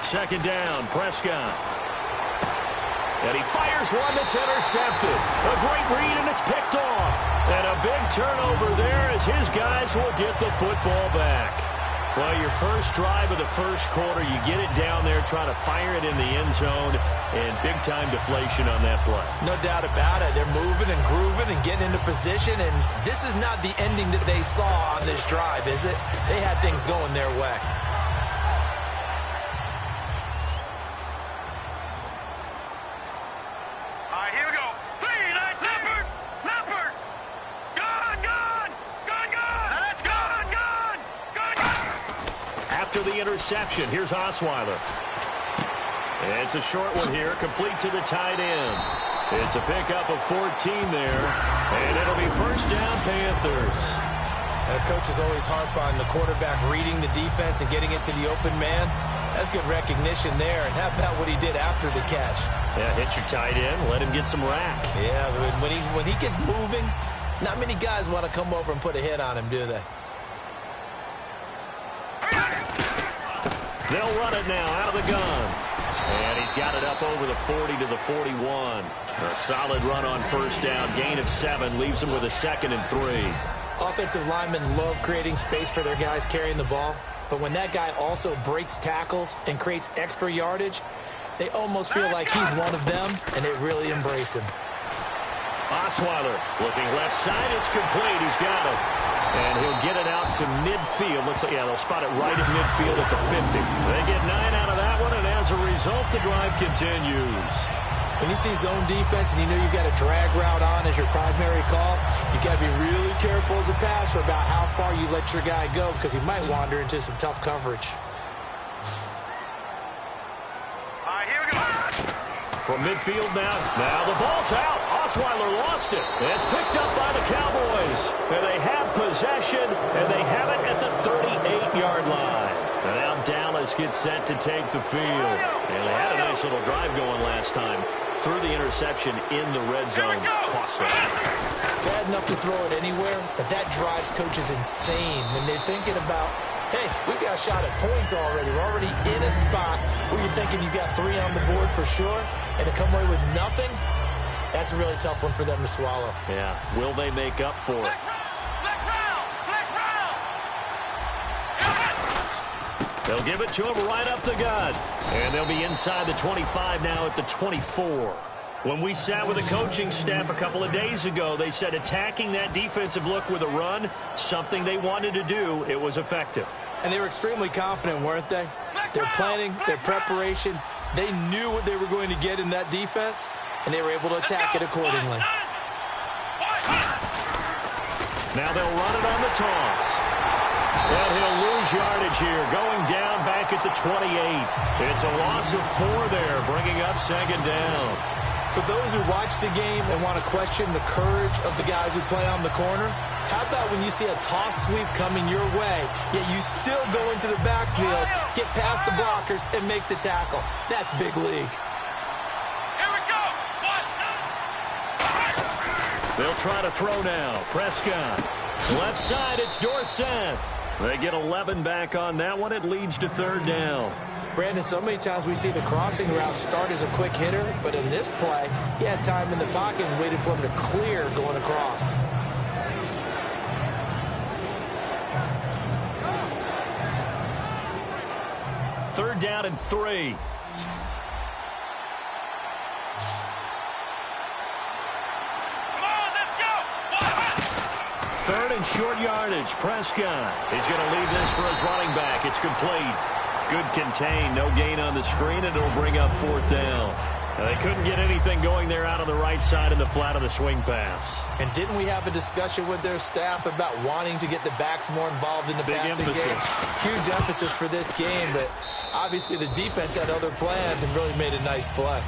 Second down, Prescott. And he fires one that's intercepted. A great read, and it's picked off. And a big turnover there as his guys will get the football back. Well, your first drive of the first quarter, you get it down there, trying to fire it in the end zone, and big-time deflation on that play. No doubt about it. They're moving and grooving and getting into position, and this is not the ending that they saw on this drive, is it? They had things going their way. The interception. Here's Osweiler. And it's a short one here, complete to the tight end. It's a pickup of 14 there, and it'll be first down, Panthers. And coaches always harp on the quarterback reading the defense and getting it to the open man. That's good recognition there. And how about what he did after the catch? Yeah, hit your tight end, let him get some rack. Yeah, when he gets moving, not many guys want to come over and put a hit on him, do they? They'll run it now out of the gun. And he's got it up over the 40 to the 41. A solid run on first down. Gain of 7 leaves them with a 2nd and 3. Offensive linemen love creating space for their guys carrying the ball. But when that guy also breaks tackles and creates extra yardage, they almost feel like he's one of them, and they really embrace him. Osweiler looking left side. It's complete. He's got it. And he'll get it out to midfield. Looks like, yeah, they'll spot it right at midfield at the 50. They get 9 out of that one, and as a result, the drive continues. When you see zone defense and you know you've got a drag route on as your primary call, you got to be really careful as a passer about how far you let your guy go because he might wander into some tough coverage. All right, here we go. From midfield now. Now the ball's out. Osweiler lost it. It's picked up by the Cowboys. And they have possession, and they have it at the 38-yard line. And now Dallas gets set to take the field. And they had a nice little drive going last time. Threw the interception in the red zone. Costly. Bad enough to throw it anywhere, but that drives coaches insane when they're thinking about, hey, we got a shot at points already. We're already in a spot where you're thinking you got 3 on the board for sure, and to come away with nothing, that's a really tough one for them to swallow. Yeah. Will they make up for it? They'll give it to him right up the gut. And they'll be inside the 25 now at the 24. When we sat with the coaching staff a couple of days ago, they said attacking that defensive look with a run, something they wanted to do, it was effective. And they were extremely confident, weren't they? Their planning, their preparation, they knew what they were going to get in that defense, and they were able to attack it accordingly. Now they'll run it on the toss. And he'll lose yardage here, going down back at the 28. It's a loss of 4 there, bringing up 2nd down. For those who watch the game and want to question the courage of the guys who play on the corner, how about when you see a toss sweep coming your way, yet you still go into the backfield, get past the blockers, and make the tackle? That's big league. Here we go. They'll try to throw now. Prescott. Left side, it's Dorsett. They get 11 back on that one. It leads to 3rd down. Brandon, so many times we see the crossing route start as a quick hitter, but in this play, he had time in the pocket and waited for him to clear going across. Third down and 3. Third and short yardage. Prescott. He's going to leave this for his running back. It's complete. Good contain. No gain on the screen, and it'll bring up 4th down. Now, they couldn't get anything going there out on the right side in the flat of the swing pass. And didn't we have a discussion with their staff about wanting to get the backs more involved in the passing game? Huge emphasis for this game, but obviously the defense had other plans and really made a nice play.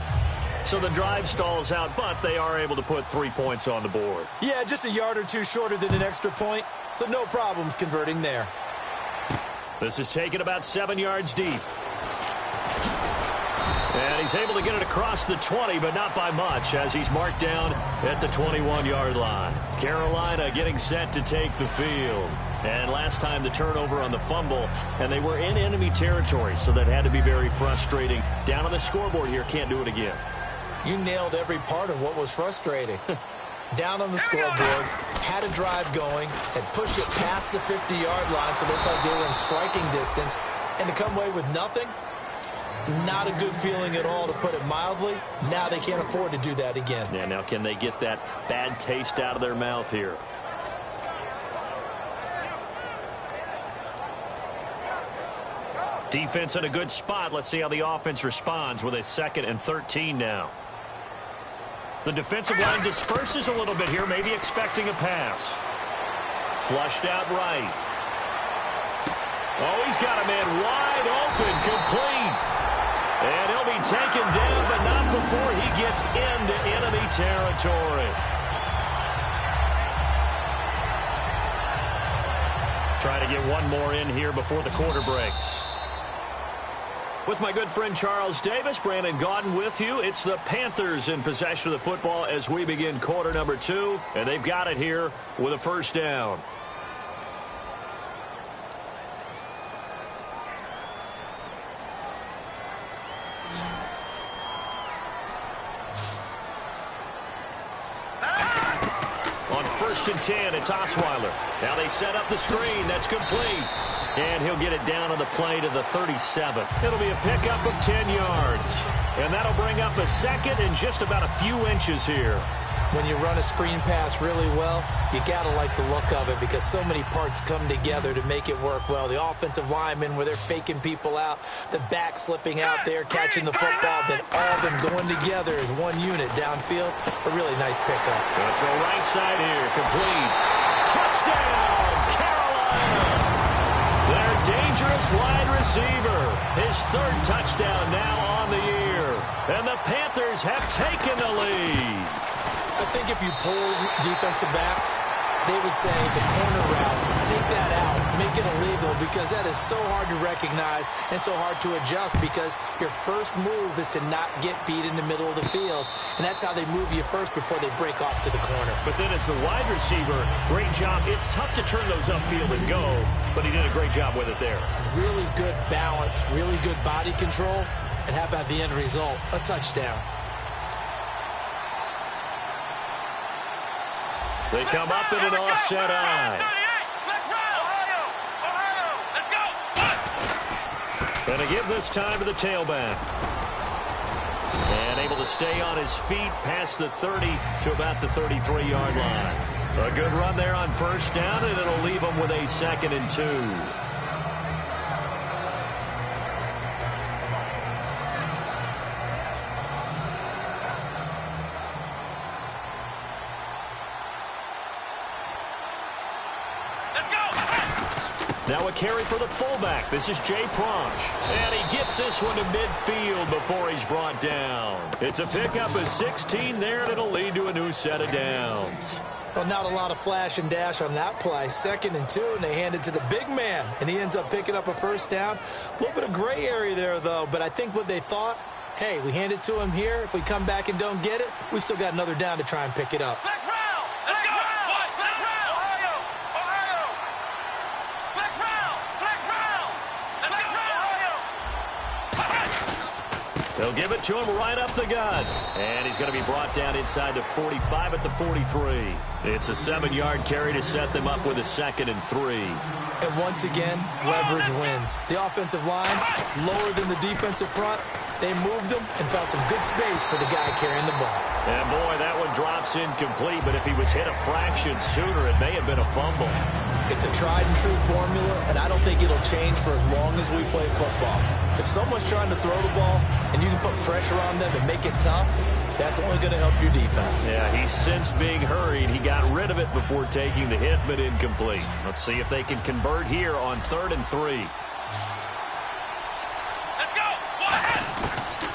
So the drive stalls out, but they are able to put 3 points on the board. Yeah, just a yard or 2 shorter than an extra point, so no problems converting there. This is taken about 7 yards deep. And he's able to get it across the 20, but not by much, as he's marked down at the 21-yard line. Carolina getting set to take the field. And last time the turnover on the fumble, and they were in enemy territory, so that had to be very frustrating. Down on the scoreboard here, can't do it again. You nailed every part of what was frustrating. Down on the scoreboard, had a drive going, had pushed it past the 50-yard line, so it looked like they were in striking distance, and to come away with nothing, not a good feeling at all, to put it mildly. Now they can't afford to do that again. Yeah, now can they get that bad taste out of their mouth here? Defense in a good spot. Let's see how the offense responds with a 2nd and 13 now. The defensive line disperses a little bit here, maybe expecting a pass. Flushed out right. Oh, he's got a man wide open, complete. And he'll be taken down, but not before he gets into enemy territory. Try to get one more in here before the quarter breaks. With my good friend Charles Davis, Brandon Gaudin with you. It's the Panthers in possession of the football as we begin quarter number 2. And they've got it here with a first down. On 1st and 10, it's Osweiler. Now they set up the screen. That's complete. And he'll get it down on the play to the 37. It'll be a pickup of 10 yards. And that'll bring up a 2nd and just about a few inches here. When you run a screen pass really well, you got to like the look of it because so many parts come together to make it work well. The offensive linemen where they're faking people out, the back slipping out there, catching the football, then all of them going together as one unit downfield. A really nice pickup. Gonna throw right side here, complete. Touchdown, Carolina! Their dangerous wide receiver. His 3rd touchdown now on the year. And the Panthers have taken the lead. I think if you polled defensive backs, they would say the corner route, take that out, make it illegal, because that is so hard to recognize and so hard to adjust because your first move is to not get beat in the middle of the field, and that's how they move you first before they break off to the corner. But then as the wide receiver, great job. It's tough to turn those upfield and go, but he did a great job with it there. Really good balance, really good body control, and how about the end result? A touchdown. They come up in an offset eye. And a give this time to the tailback. And able to stay on his feet past the 30 to about the 33-yard line. A good run there on 1st down, and it'll leave him with a 2nd and 2. Now a carry for the fullback. This is Jay Pronch. And he gets this one to midfield before he's brought down. It's a pickup of 16 there, and it'll lead to a new set of downs. Well, not a lot of flash and dash on that play. 2nd and 2, and they hand it to the big man. And he ends up picking up a 1st down. A little bit of gray area there, though. But I think what they thought, hey, we hand it to him here. If we come back and don't get it, we still got another down to try and pick it up. They'll give it to him right up the gut. And he's going to be brought down inside the 45 at the 43. It's a 7-yard carry to set them up with a 2nd and 3. And once again, leverage wins. The offensive line, lower than the defensive front. They moved them and found some good space for the guy carrying the ball. And boy, that one drops incomplete. But if he was hit a fraction sooner, it may have been a fumble. It's a tried and true formula, and I don't think it'll change for as long as we play football. If someone's trying to throw the ball and you can put pressure on them and make it tough, that's only going to help your defense. Yeah, he's since being hurried. He got rid of it before taking the hit, but incomplete. Let's see if they can convert here on 3rd and 3. Let's go! Go ahead!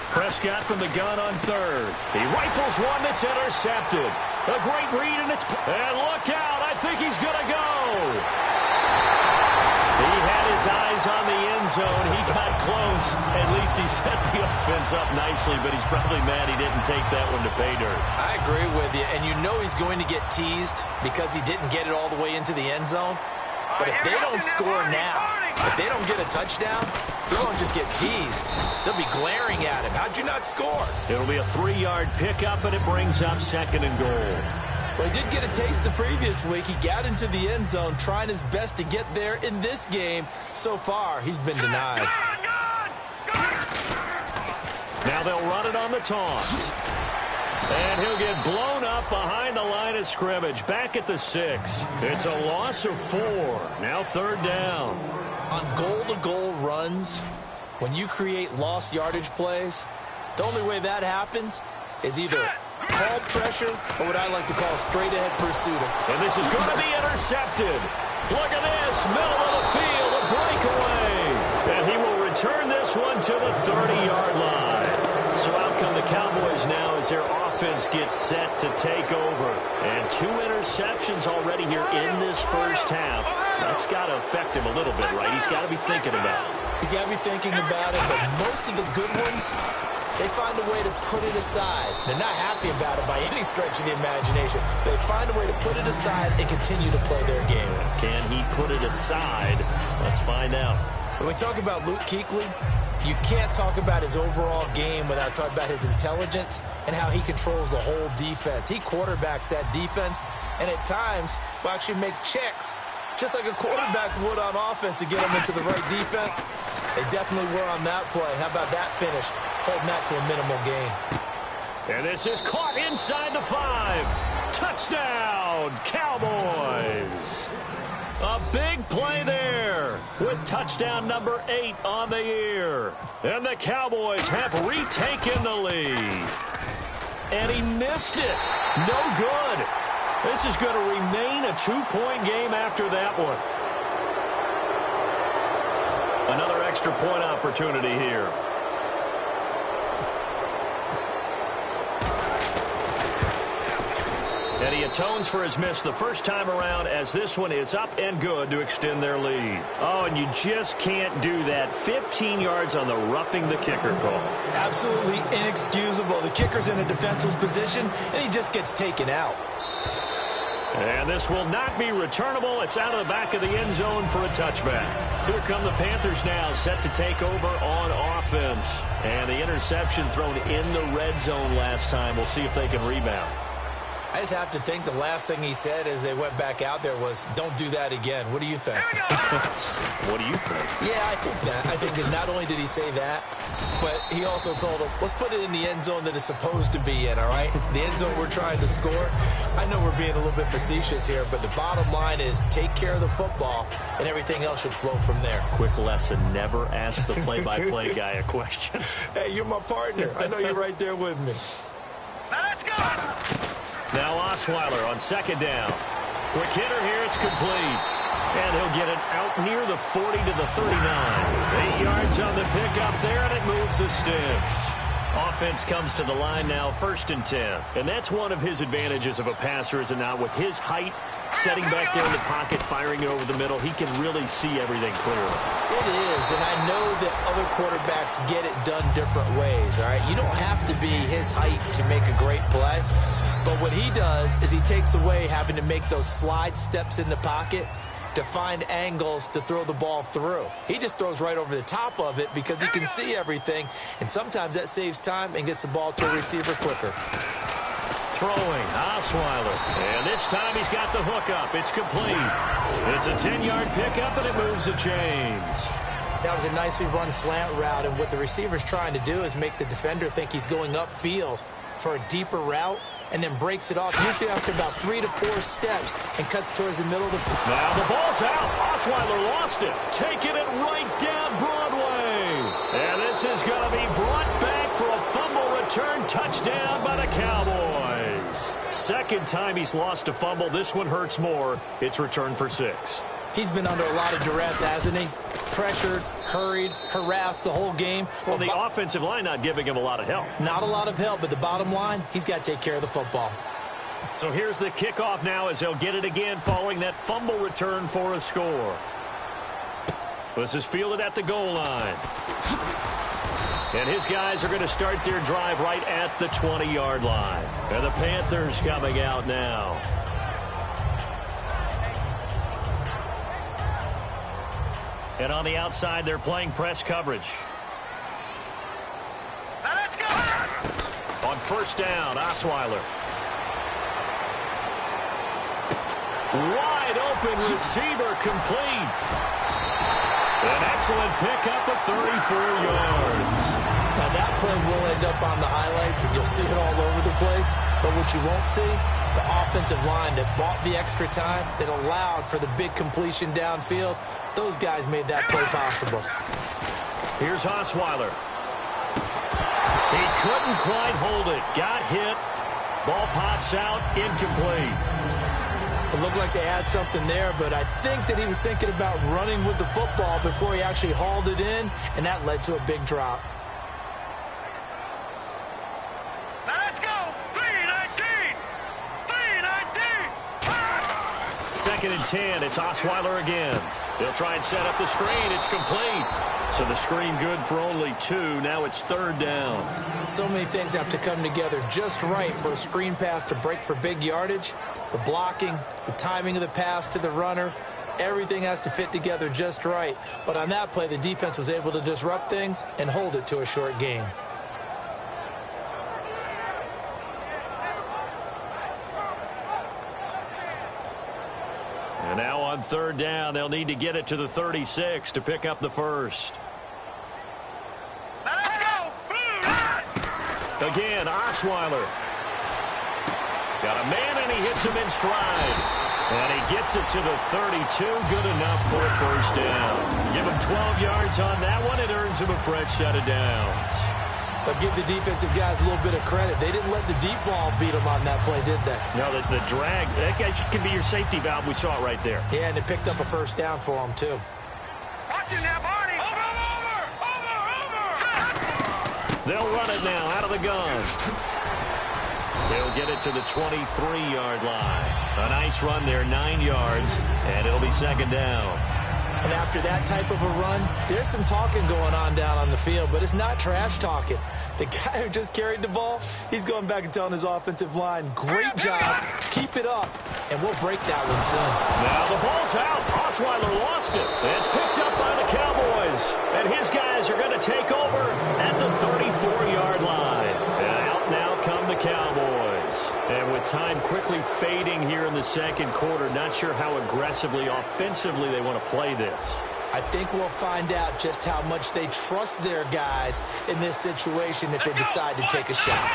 Prescott from the gun on 3rd. He rifles one that's intercepted. A great read, and it's... And look out! I think he's going to go! He had his eyes on the end zone. He got close. At least he set the offense up nicely, but he's probably mad he didn't take that one to pay dirt. I agree with you, and you know he's going to get teased because he didn't get it all the way into the end zone. But if they don't score now, if they don't get a touchdown, they won't just get teased. They'll be glaring at him. How'd you not score? It'll be a 3-yard pickup, and it brings up 2nd and goal. Well, he did get a taste the previous week. He got into the end zone, trying his best to get there in this game. So far, he's been denied. Now they'll run it on the toss. And he'll get blown up behind the line of scrimmage, back at the 6. It's a loss of 4. Now 3rd down. On goal-to-goal runs, when you create lost yardage plays, the only way that happens is either call pressure or what I like to call straight-ahead pursuit. And this is going to be intercepted. Look at this, middle of the field, a breakaway. And he will return this one to the 30-yard line. So out come the Cowboys now as their offense gets set to take over. And 2 interceptions already here in this first half. That's got to affect him a little bit, right? He's got to be thinking about it. He's got to be thinking about it, but most of the good ones, they find a way to put it aside. They're not happy about it by any stretch of the imagination. They find a way to put it aside and continue to play their game. Can he put it aside? Let's find out. When we talk about Luke Kuechly, you can't talk about his overall game without talking about his intelligence and how he controls the whole defense. He quarterbacks that defense, and at times will actually make checks, just like a quarterback would on offense to get them into the right defense. They definitely were on that play. How about that finish? Holding that to a minimal gain. And this is caught inside the 5. Touchdown, Cowboys. A big play there with touchdown number 8 on the year. And the Cowboys have retaken the lead. And he missed it. No good. This is going to remain a 2-point game after that one. Another extra point opportunity here. And he atones for his miss the first time around as this one is up and good to extend their lead. Oh, and you just can't do that. 15 yards on the roughing the kicker call. Absolutely inexcusable. The kicker's in a defenseless position, and he just gets taken out. And this will not be returnable. It's out of the back of the end zone for a touchback. Here come the Panthers now, set to take over on offense. And the interception thrown in the red zone last time. We'll see if they can rebound. I just have to think the last thing he said as they went back out there was, don't do that again. What do you think? What do you think? Yeah, I think that. I think that not only did he say that, but he also told him, let's put it in the end zone that it's supposed to be in, all right? The end zone we're trying to score. I know we're being a little bit facetious here, but the bottom line is take care of the football, and everything else should flow from there. Quick lesson, never ask the play-by-play guy a question. Hey, you're my partner. I know you're right there with me. Now let's go. Now Osweiler on 2nd down. Quick hitter here, it's complete. And he'll get it out near the 40 to the 39. 8 yards on the pickup there, and it moves the sticks. Offense comes to the line now, 1st and 10. And that's one of his advantages of a passer, is it not? With his height, setting back there in the pocket, firing it over the middle, he can really see everything clearly. It is, and I know that other quarterbacks get it done different ways, all right? You don't have to be his height to make a great play. But what he does is he takes away having to make those slide steps in the pocket to find angles to throw the ball through. He just throws right over the top of it because he can see everything, and sometimes that saves time and gets the ball to a receiver quicker. Throwing, Osweiler. And this time he's got the hook up. It's complete. It's a 10-yard pickup, and it moves the chains. That was a nicely run slant route, and what the receiver's trying to do is make the defender think he's going upfield for a deeper route, and then breaks it off, usually after about 3 to 4 steps, and cuts towards the middle of the field. Now the ball's out. Osweiler lost it. Taking it right down Broadway. And this is going to be brought back for a fumble return touchdown by the Cowboys. 2nd time he's lost a fumble. This one hurts more. It's returned for 6. He's been under a lot of duress, hasn't he? Pressured, hurried, harassed the whole game. Well, the offensive line not giving him a lot of help. Not a lot of help, but the bottom line, he's got to take care of the football. So here's the kickoff now as he'll get it again following that fumble return for a score. This is fielded at the goal line. And his guys are going to start their drive right at the 20-yard line. And the Panthers coming out now. And on the outside, they're playing press coverage. Now let's go. On first down, Osweiler. Wide open receiver complete. An excellent pickup of 34 yards. Now that play will end up on the highlights, and you'll see it all over the place. But what you won't see, the offensive line that bought the extra time, that allowed for the big completion downfield, those guys made that play possible. Here's Osweiler. He couldn't quite hold it. Got hit. Ball pops out. Incomplete. It looked like they had something there, but I think that he was thinking about running with the football before he actually hauled it in, and that led to a big drop. Now let's go. 3-19. 3-19. Second and 10. It's Osweiler again. They'll try and set up the screen. It's complete. So the screen good for only 2. Now it's third down. So many things have to come together just right for a screen pass to break for big yardage. The blocking, the timing of the pass to the runner, everything has to fit together just right. But on that play, the defense was able to disrupt things and hold it to a short gain. And now on third down, they'll need to get it to the 36 to pick up the first. Now let's go. Again, Osweiler. Got a man, and he hits him in stride. And he gets it to the 32. Good enough for a first down. Give him 12 yards on that one. It earns him a fresh set of downs. But give the defensive guys a little bit of credit. They didn't let the deep ball beat them on that play, did they? No, the drag, that guy can be your safety valve. We saw it right there. Yeah, and it picked up a first down for them, too. Watch him now, Barney. Over. They'll run it now out of the gun. They'll get it to the 23-yard line. A nice run there, 9 yards, and it'll be second down. And after that type of a run, there's some talking going on down on the field, but it's not trash talking. The guy who just carried the ball, he's going back and telling his offensive line, great job, keep it up, and we'll break that one soon. Now the ball's out. Osweiler lost it. It's picked up by the Cowboys, and his guys are going to take over at the 34-yard line. And out now come the Cowboys. And with time quickly fading here in the second quarter, not sure how aggressively, offensively they want to play this. I think we'll find out just how much they trust their guys in this situation if they decide to take a shot.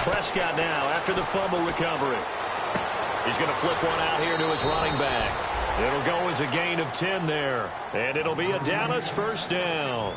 Prescott now after the fumble recovery. He's going to flip one out here to his running back. It'll go as a gain of 10 there. And it'll be a Dallas first down.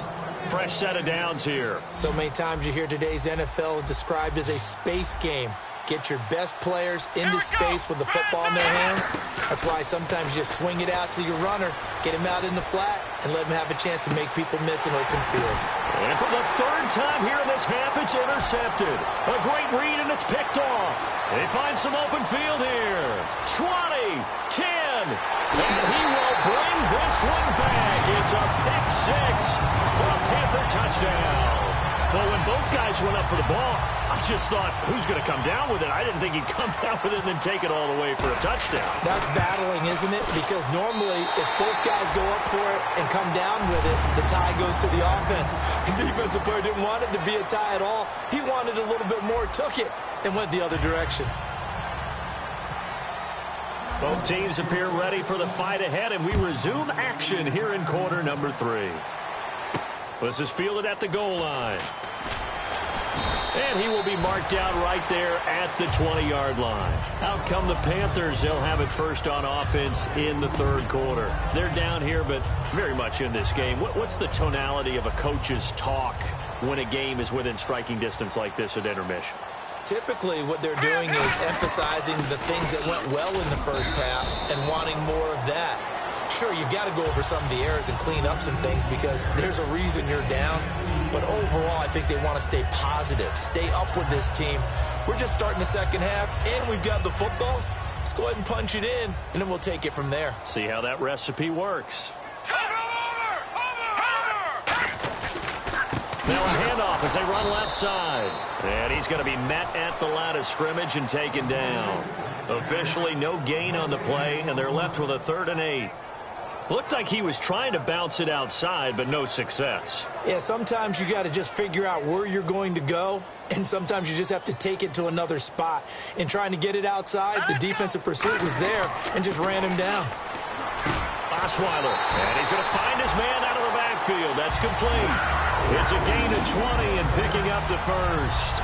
Fresh set of downs here. So many times you hear today's NFL described as a space game. Get your best players into space with the football in their hands. That's why sometimes you swing it out to your runner, get him out in the flat, and let him have a chance to make people miss an open field. And for the third time here in this half, it's intercepted. A great read, and it's picked off. They find some open field here. 20, 10, and he will bring this one back. It's a pick six for a Panther touchdown. Well, when both guys went up for the ball, I just thought, who's going to come down with it? I didn't think he'd come down with it and then take it all the way for a touchdown. That's battling, isn't it? Because normally, if both guys go up for it and come down with it, the tie goes to the offense. The defensive player didn't want it to be a tie at all. He wanted a little bit more, took it, and went the other direction. Both teams appear ready for the fight ahead, and we resume action here in quarter number 3. This is fielded at the goal line. And he will be marked out right there at the 20-yard line. Out come the Panthers. They'll have it first on offense in the third quarter. They're down here, but very much in this game. What's the tonality of a coach's talk when a game is within striking distance like this at intermission? Typically, what they're doing is emphasizing the things that went well in the first half and wanting more of that. Sure, you've got to go over some of the errors and clean up some things because there's a reason you're down. But overall, I think they want to stay positive, stay up with this team. We're just starting the second half, and we've got the football. Let's go ahead and punch it in, and then we'll take it from there. See how that recipe works. Now a handoff as they run left side. And he's going to be met at the line of scrimmage and taken down. Officially, no gain on the play, and they're left with a 3rd and 8. Looked like he was trying to bounce it outside, but no success. Yeah, sometimes you got to just figure out where you're going to go, and sometimes you just have to take it to another spot. In trying to get it outside, the defensive pursuit was there and just ran him down. Osweiler, and he's going to find his man out of the backfield. That's complete. It's a gain of 20 and picking up the first.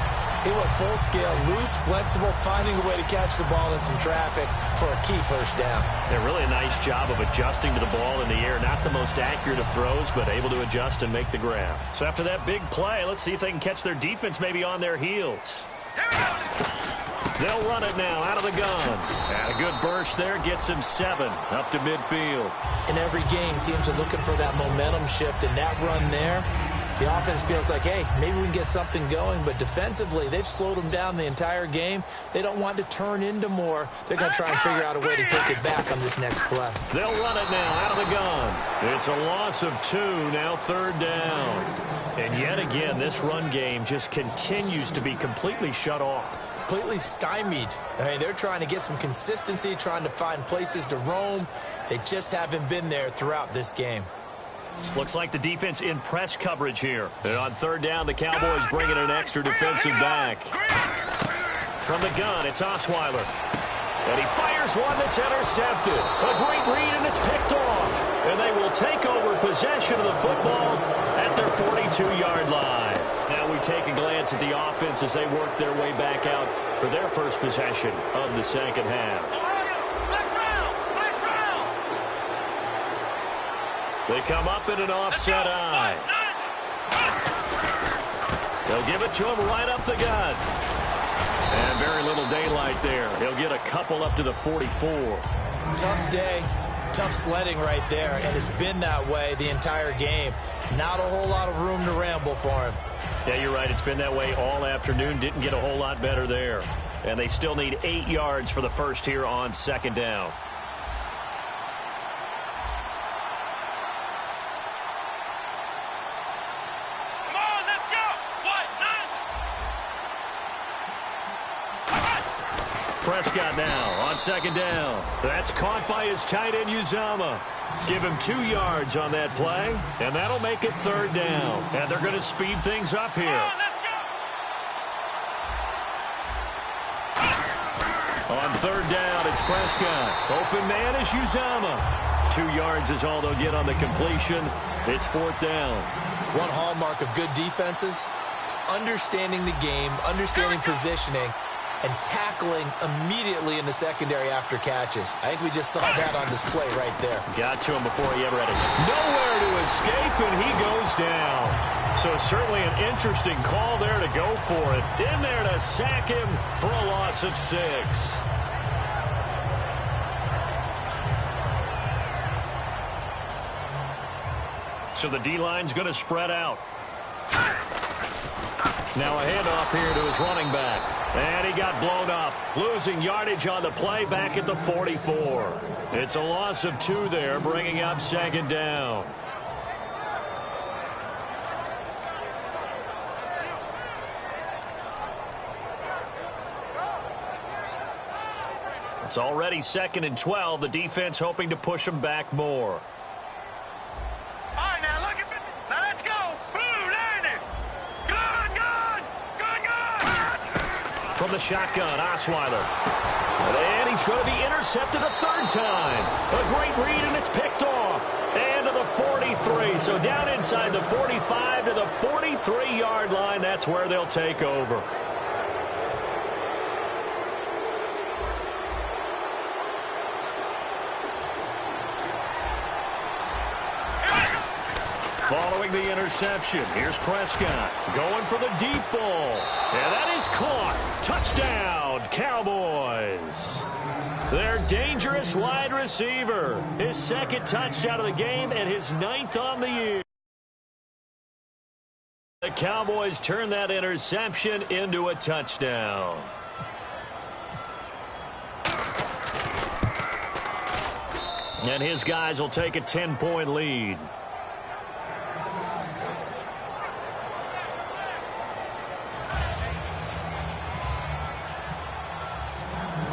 He went full scale, loose, flexible, finding a way to catch the ball in some traffic for a key first down. Yeah, really a nice job of adjusting to the ball in the air. Not the most accurate of throws, but able to adjust and make the grab. So after that big play, let's see if they can catch their defense maybe on their heels. They'll run it now out of the gun. And a good burst there gets him 7 up to midfield. In every game, teams are looking for that momentum shift, and that run there, the offense feels like, hey, maybe we can get something going, but defensively, they've slowed them down the entire game. They don't want to turn into more. They're going to try and figure out a way to take it back on this next play. They'll run it now out of the gun. It's a loss of 2, now 3rd down. And yet again, this run game just continues to be completely shut off. Completely stymied. I mean, they're trying to get some consistency, trying to find places to roam. They just haven't been there throughout this game. Looks like the defense in press coverage here. And on 3rd down, the Cowboys bring in an extra defensive back. From the gun, it's Osweiler. And he fires one that's intercepted. A great read, and it's picked off. And they will take over possession of the football at their 42-yard line. Now we take a glance at the offense as they work their way back out for their first possession of the second half. They come up in an offset eye. They'll give it to him right up the gut. And very little daylight there. He'll get a couple up to the 44. Tough day, tough sledding right there, and it's been that way the entire game. Not a whole lot of room to ramble for him. Yeah, you're right. It's been that way all afternoon. Didn't get a whole lot better there. And they still need 8 yards for the first here on 2nd down. Prescott now on 2nd down. That's caught by his tight end, Uzama. Give him 2 yards on that play, and that'll make it 3rd down. And they're going to speed things up here. On 3rd down, it's Prescott. Open man is Uzama. 2 yards is all they'll get on the completion. It's 4th down. One hallmark of good defenses is understanding the game, understanding positioning, and tackling immediately in the secondary after catches. I think we just saw that on display right there. Got to him before he ever had it. Nowhere to escape, and he goes down. So certainly an interesting call there to go for it. In there to sack him for a loss of 6. So the D-line's going to spread out. Now a handoff here to his running back. And he got blown up. Losing yardage on the play back at the 44. It's a loss of 2 there, bringing up 2nd down. It's already 2nd and 12. The defense hoping to push them back more. From the shotgun, Osweiler. And he's going to be intercepted a 3rd time. A great read, and it's picked off. And to the 43. So down inside the 45 to the 43-yard line. That's where they'll take over. Following the interception, here's Prescott going for the deep ball. And that is caught. Touchdown, Cowboys. Their dangerous wide receiver. His 2nd touchdown of the game and his 9th on the year. The Cowboys turn that interception into a touchdown. And his guys will take a 10-point lead.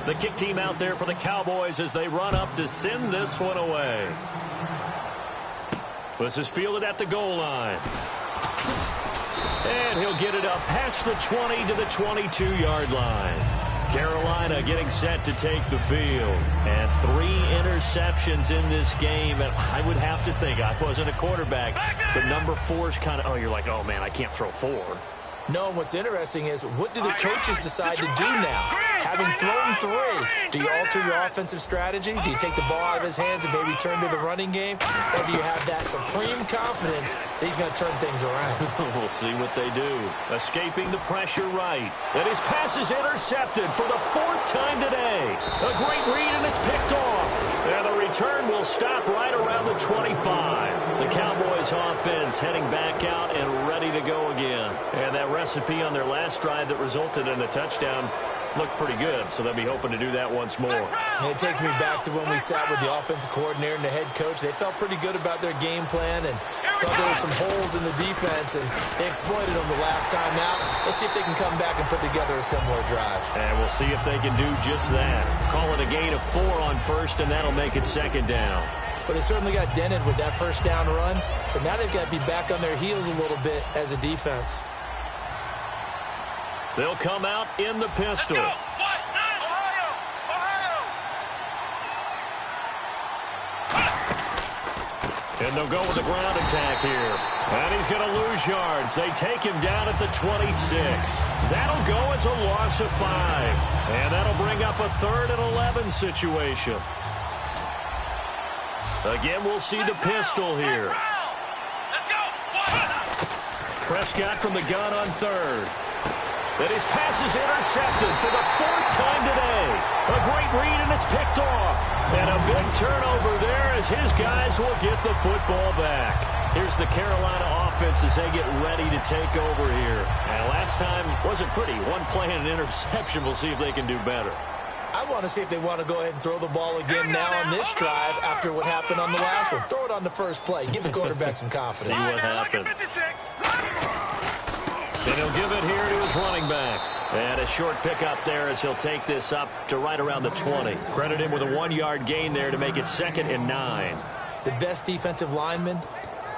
The kick team out there for the Cowboys as they run up to send this one away. This is fielded at the goal line. And he'll get it up past the 20 to the 22-yard line. Carolina getting set to take the field. And 3 interceptions in this game. And I would have to think, I wasn't a quarterback, but number 4 is kind of, oh, you're like, oh, man, I can't throw 4. No, what's interesting is what do the coaches decide to do now? Having thrown 3, do you alter your offensive strategy? Do you take the ball out of his hands and maybe turn to the running game? Or do you have that supreme confidence that he's going to turn things around? We'll see what they do. Escaping the pressure right. And his pass is intercepted for the 4th time today. A great read, and it's picked off. And the return will stop right around the 25. The Cowboys offense heading back out and ready to go again. And that recipe on their last drive that resulted in a touchdown looked pretty good, so they'll be hoping to do that once more. And it takes me back to when we sat with the offensive coordinator and the head coach. They felt pretty good about their game plan and thought there were some holes in the defense, and they exploited them the last time out. Let's see if they can come back and put together a similar drive. And we'll see if they can do just that. Call it a gain of 4 on first, and that'll make it 2nd down. But they certainly got dented with that first down run, so now they've got to be back on their heels a little bit as a defense. They'll come out in the pistol. Ohio! And they'll go with the ground attack here. And he's going to lose yards. They take him down at the 26. That'll go as a loss of 5. And that'll bring up a 3rd and 11 situation. Again, we'll see the pistol here. Let's go! Prescott from the gun on 3rd. And his pass is intercepted for the 4th time today. A great read, and it's picked off. And a big turnover there as his guys will get the football back. Here's the Carolina offense as they get ready to take over here. And last time wasn't pretty. 1 play and an interception. We'll see if they can do better. I want to see if they want to go ahead and throw the ball again now on this drive after what happened on the last one. Throw it on the first play. Give the quarterback some confidence. See what happens. And he'll give it here to his running back. And a short pickup there as he'll take this up to right around the 20. Credit him with a 1-yard gain there to make it 2nd and 9. The best defensive linemen,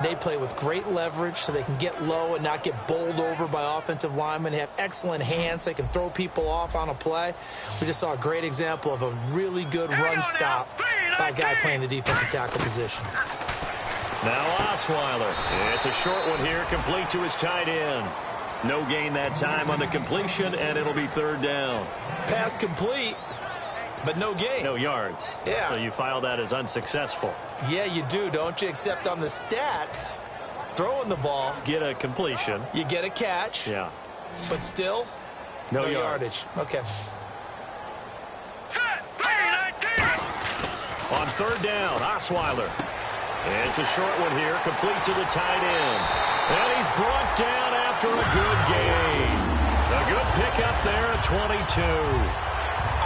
they play with great leverage so they can get low and not get bowled over by offensive linemen. They have excellent hands. They can throw people off on a play. We just saw a great example of a really good run stop by a guy playing the defensive tackle position. Now Osweiler. It's a short one here, complete to his tight end. No gain that time on the completion, and it'll be 3rd down. Pass complete, but no gain. No yards. Yeah. So you file that as unsuccessful. Yeah, you do, don't you? Except on the stats, throwing the ball. Get a completion. You get a catch. Yeah. But still, no yardage. Okay. On 3rd down, Osweiler. It's a short one here, complete to the tight end. And he's brought down after a good gain. A good pickup there at 22.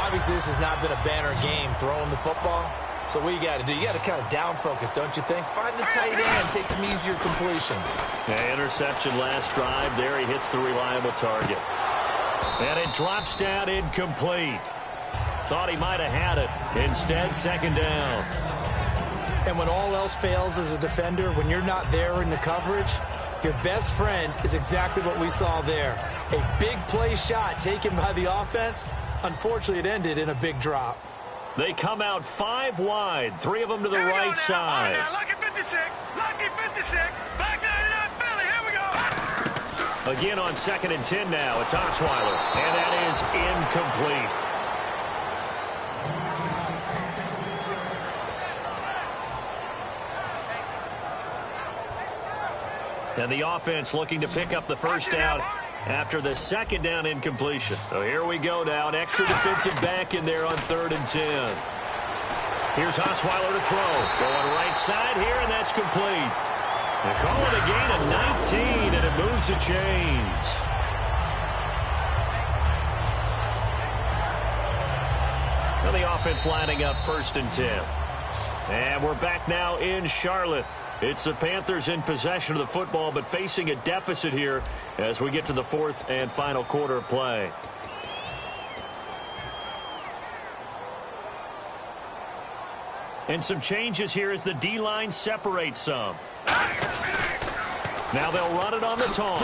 Obviously, this has not been a banner game throwing the football. So what you got to do, you got to kind of down focus, don't you think? Find the tight end, take some easier completions. Interception last drive. There he hits the reliable target. And it drops down incomplete. Thought he might have had it. Instead, 2nd down. And when all else fails as a defender, when you're not there in the coverage, your best friend is exactly what we saw there. A big play shot taken by the offense. Unfortunately, it ended in a big drop. They come out 5 wide, 3 of them to the right side. Lucky 56, lucky 56, back 99 Philly, here we go. Again on 2nd and 10 now, it's Osweiler, and that is incomplete. And the offense looking to pick up the 1st down after the 2nd down incompletion. So here we go now. An extra defensive back in there on 3rd and 10. Here's Osweiler to throw. Going right side here, and that's complete. They call it a gain of 19, and it moves the chains. Well, the offense lining up 1st and 10. And we're back now in Charlotte. It's the Panthers in possession of the football, but facing a deficit here as we get to the 4th and final quarter of play. And some changes here as the D-line separates some. Now they'll run it on the toss.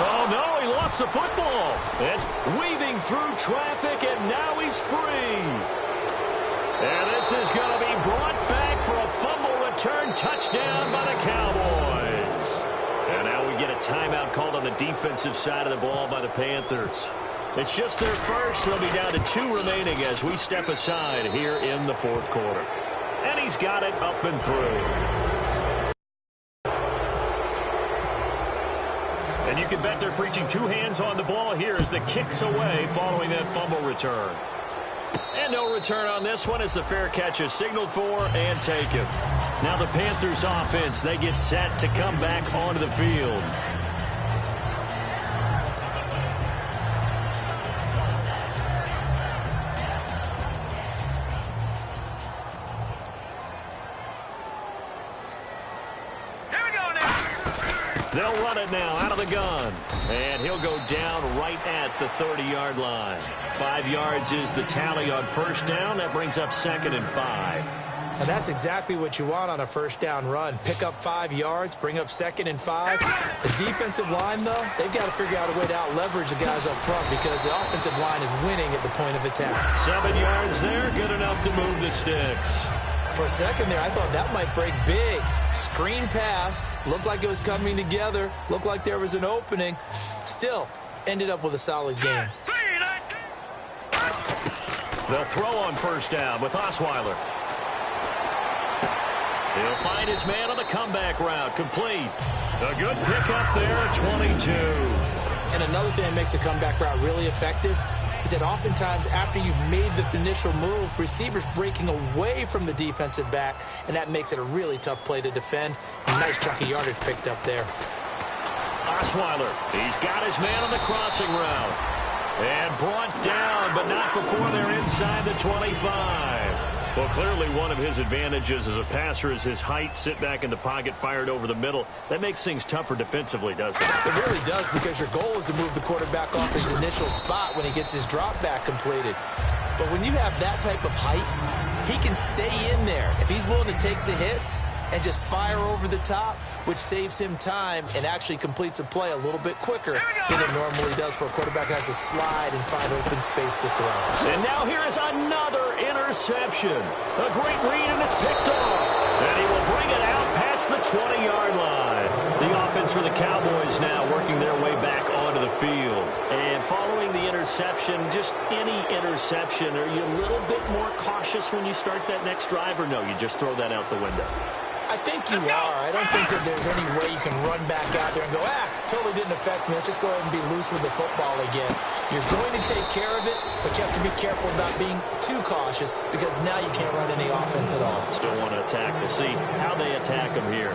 Oh, no, he lost the football. It's weaving through traffic, and now he's free. And this is going to be brought back for a fumble return touchdown by the Cowboys. And now we get a timeout called on the defensive side of the ball by the Panthers. It's just their first. They'll be down to 2 remaining as we step aside here in the fourth quarter. And he's got it up and through. And you can bet they're preaching 2 hands on the ball here as the kick's away following that fumble return. And no return on this one as the fair catch is signaled for and taken. Now the Panthers offense, they get set to come back onto the field. They'll run it now out of the gun. And he'll go down right at the 30-yard line. 5 yards is the tally on first down. That brings up 2nd and 5. And that's exactly what you want on a first down run. Pick up 5 yards, bring up 2nd and 5. The defensive line, though, they've got to figure out a way to out-leverage the guys up front because the offensive line is winning at the point of attack. 7 yards there, good enough to move the sticks. For a second there, I thought that might break big. Screen pass, looked like it was coming together, looked like there was an opening. Still, ended up with a solid game. They'll throw on first down with Osweiler. He'll find his man on the comeback route, complete. A good pickup there at 22. And another thing that makes the comeback route really effective is that oftentimes after you've made the initial move, receivers breaking away from the defensive back, and that makes it a really tough play to defend. A nice chunk of yardage picked up there. Osweiler, he's got his man on the crossing route. And brought down, but not before they're inside the 25. Well, clearly one of his advantages as a passer is his height. Sit back in the pocket, fired over the middle. That makes things tougher defensively, doesn't it? It really does, because your goal is to move the quarterback off his initial spot when he gets his drop back completed. But when you have that type of height, he can stay in there. If he's willing to take the hits and just fire over the top, which saves him time and actually completes a play a little bit quicker than it normally does for a quarterback who has to slide and find open space to throw. And now here is another interception. A great read, and it's picked off. And he will bring it out past the 20-yard line. The offense for the Cowboys now working their way back onto the field. And following the interception, just any interception, are you a little bit more cautious when you start that next drive, or no, you just throw that out the window? I think you are. I don't think that there's any way you can run back out there and go, totally didn't affect me. Let's just go ahead and be loose with the football again. You're going to take care of it, but you have to be careful about being too cautious because now you can't run any offense at all. Still want to attack. We'll see how they attack him here.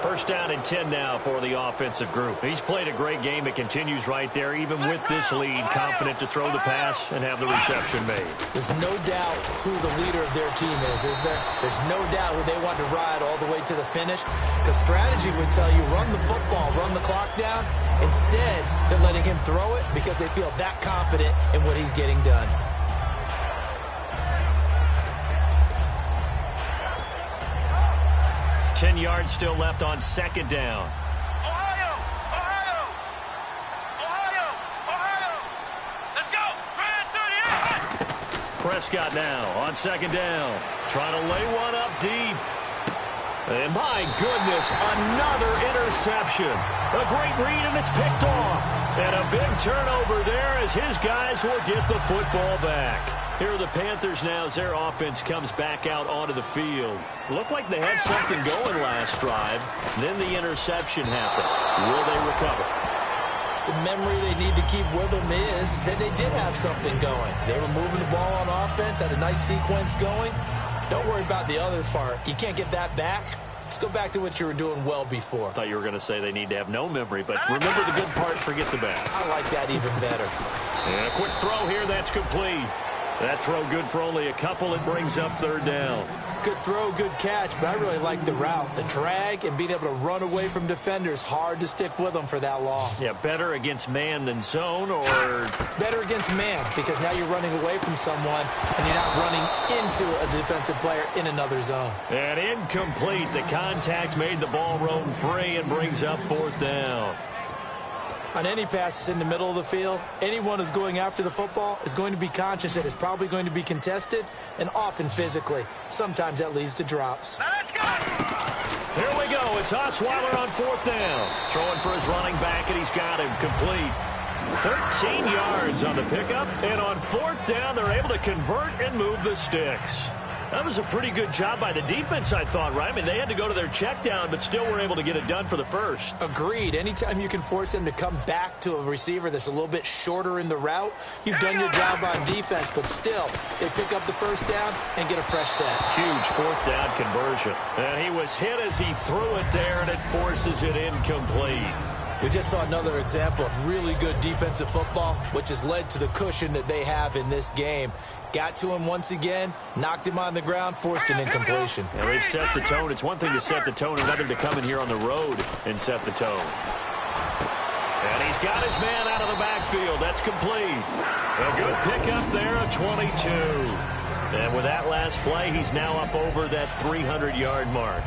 First down and 10 now for the offensive group. He's played a great game. It continues right there, even with this lead. Confident to throw the pass and have the reception made. There's no doubt who the leader of their team is there? There's no doubt who they want to ride all the way to the finish. Because strategy would tell you, run the football, run the clock down. Instead, they're letting him throw it because they feel that confident in what he's getting done. Ten yards still left on second down. Ohio! Ohio! Ohio! Ohio! Let's go! Grand 38! Prescott now on second down. Trying to lay one up deep. And my goodness, another interception. A great read, and it's picked off. And a big turnover there as his guys will get the football back. Here are the Panthers now as their offense comes back out onto the field. Looked like they had something going last drive. Then the interception happened. Will they recover? The memory they need to keep with them is that they did have something going. They were moving the ball on offense, had a nice sequence going. Don't worry about the other part. You can't get that back. Let's go back to what you were doing well before. I thought you were going to say they need to have no memory, but remember the good part, forget the bad. I like that even better. And a quick throw here, that's complete. That throw good for only a couple. It brings up third down. Good throw, good catch, but I really like the route. The drag and being able to run away from defenders, hard to stick with them for that long. Yeah, better against man than zone, or better against man, because now you're running away from someone and you're not running into a defensive player in another zone. And incomplete. The contact made the ball roam free and brings up 4th down. On any passes in the middle of the field, anyone who's going after the football is going to be conscious that it's probably going to be contested, and often physically. Sometimes that leads to drops. Now let's go! Here we go. It's Osweiler on 4th down. Throwing for his running back, and he's got him complete. 13 yards on the pickup, and on 4th down, they're able to convert and move the sticks. That was a pretty good job by the defense, I thought, right? I mean, they had to go to their check down, but still were able to get it done for the first. Agreed. Anytime you can force them to come back to a receiver that's a little bit shorter in the route, you've done your job on defense, but still, they pick up the first down and get a fresh set. Huge 4th down conversion. And he was hit as he threw it there, and it forces it incomplete. We just saw another example of really good defensive football, which has led to the cushion that they have in this game. Got to him once again, knocked him on the ground, forced an incompletion. Yeah, they've set the tone. It's one thing to set the tone, another to come in here on the road and set the tone. And he's got his man out of the backfield. That's complete. A good pickup there, a 22. And with that last play, he's now up over that 300-yard mark.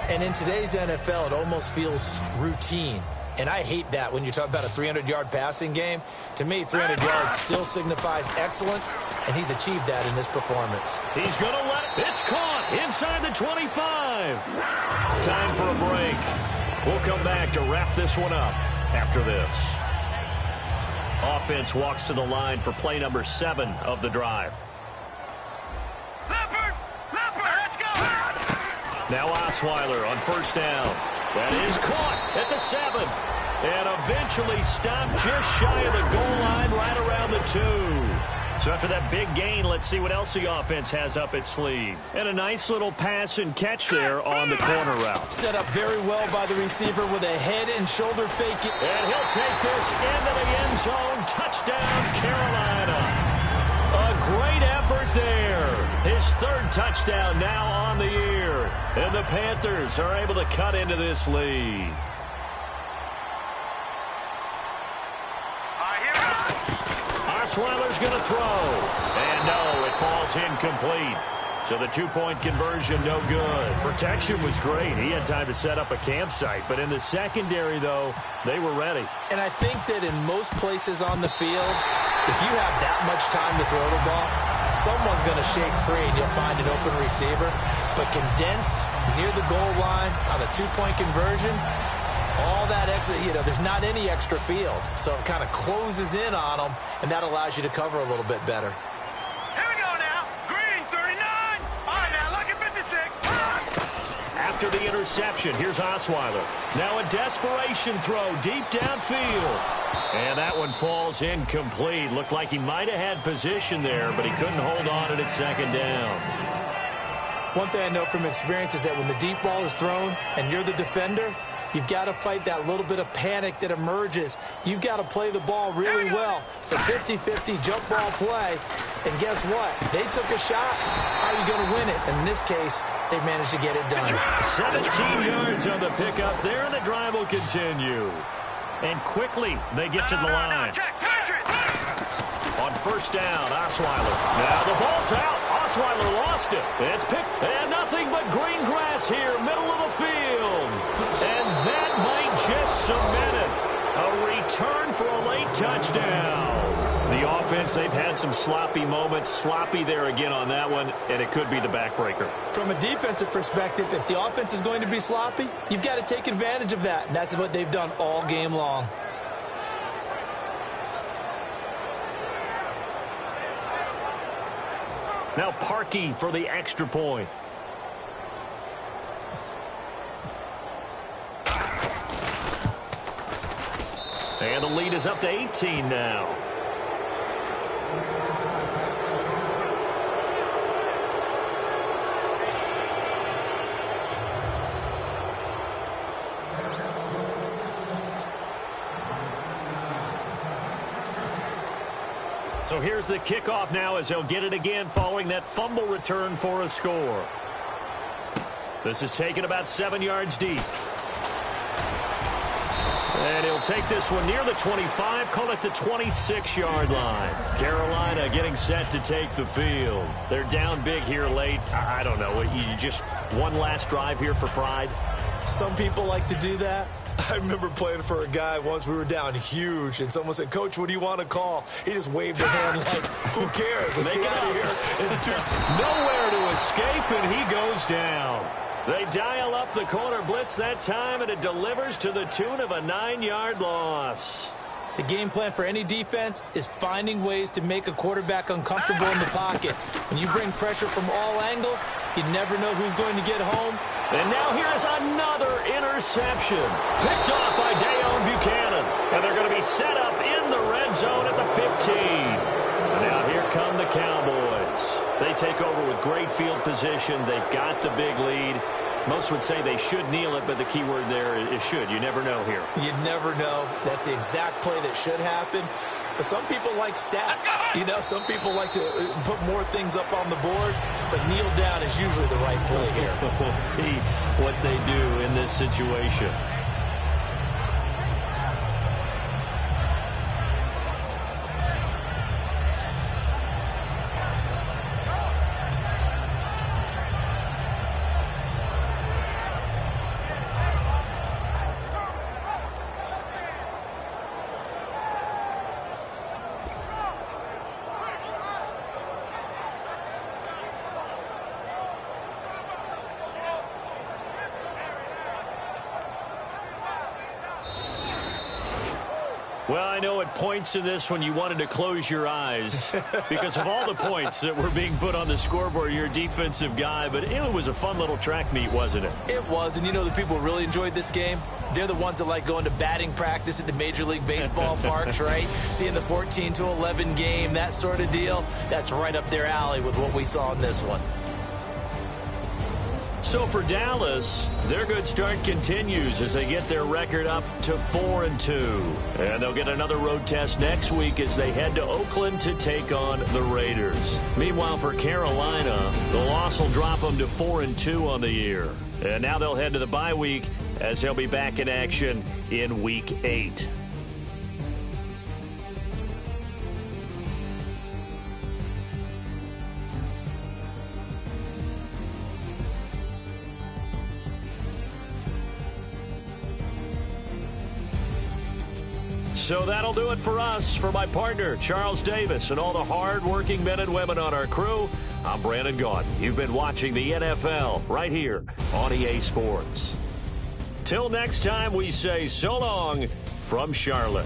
And in today's NFL, it almost feels routine. And I hate that when you talk about a 300-yard passing game. To me, 300 yards still signifies excellence, and he's achieved that in this performance. He's going to let it. It's caught inside the 25. Time for a break. We'll come back to wrap this one up after this. Offense walks to the line for play number 7 of the drive. Leopard, let's go! Now Osweiler on 1st down. That is caught at the 7. And eventually stopped just shy of the goal line right around the 2. So after that big gain, let's see what else the offense has up its sleeve. And a nice little pass and catch there on the corner route. Set up very well by the receiver with a head and shoulder fake. And he'll take this into the end zone. Touchdown, Carolina. A great effort there. His 3rd touchdown now on the year. And the Panthers are able to cut into this lead. Osweiler's going to throw. And no, it falls incomplete. So the 2-point conversion, no good. Protection was great. He had time to set up a campsite. But in the secondary, though, they were ready. And I think that in most places on the field, if you have that much time to throw the ball, someone's going to shake free and you'll find an open receiver. But condensed near the goal line on the 2-point conversion, all that extra, there's not any extra field. So it kind of closes in on them, and that allows you to cover a little bit better. Here we go now. Green, 39. All right, now, look at 56. After the interception, here's Osweiler. Now a desperation throw deep downfield. And that one falls incomplete. Looked like he might have had position there, but he couldn't hold on at 2nd down. One thing I know from experience is that when the deep ball is thrown and you're the defender, you've got to fight that little bit of panic that emerges. You've got to play the ball really well. It's a 50-50 jump ball play. And guess what? They took a shot. How are you going to win it? And in this case, they managed to get it done. 17 yards on the pickup there, and the drive will continue. And quickly, they get to the line. On 1st down, Osweiler. Now the ball's out. Osweiler lost it. It's picked. And nothing but green grass here, middle of the field. And that might just cement it. A return for a late touchdown. The offense, they've had some sloppy moments. Sloppy there again on that one, and it could be the backbreaker. From a defensive perspective, if the offense is going to be sloppy, you've got to take advantage of that. And that's what they've done all game long. Now Parkey for the extra point. And the lead is up to 18 now. So here's the kickoff now as they'll get it again following that fumble return for a score. This is taken about 7 yards deep. And he'll take this one near the 25, call it the 26-yard line. Carolina getting set to take the field. They're down big here late. I don't know. You just one last drive here for pride? Some people like to do that. I remember playing for a guy once. We were down huge, and someone said, "Coach, what do you want to call?" He just waved a hand like, who cares? Let's get out of here. Nowhere to escape, and he goes down. They dial up the corner blitz that time, and it delivers to the tune of a 9-yard loss. The game plan for any defense is finding ways to make a quarterback uncomfortable in the pocket. When you bring pressure from all angles, you never know who's going to get home. And now here is another interception. Picked off by Dayon Buchanan. And they're going to be set up in the red zone at the 15. And now here come the Cowboys. They take over with great field position. They've got the big lead. Most would say they should kneel it, but the key word there is should. You never know here. You never know. That's the exact play that should happen. But some people like stats. You know, some people like to put more things up on the board, but kneel down is usually the right play here. We'll see what they do in this situation. Well, I know at points in this when you wanted to close your eyes because of all the points that were being put on the scoreboard. You're a defensive guy, but it was a fun little track meet, wasn't it? It was, and you know the people who really enjoyed this game? They're the ones that like going to batting practice at the Major League Baseball parks, right? Seeing the 14-11 game, that sort of deal. That's right up their alley with what we saw in this one. So for Dallas, their good start continues as they get their record up to 4-2. And they'll get another road test next week as they head to Oakland to take on the Raiders. Meanwhile, for Carolina, the loss will drop them to 4-2 on the year. And now they'll head to the bye week as they'll be back in action in Week 8. So that'll do it for us. For my partner, Charles Davis, and all the hard-working men and women on our crew, I'm Brandon Gaudin. You've been watching the NFL right here on EA Sports. Till next time, we say so long from Charlotte.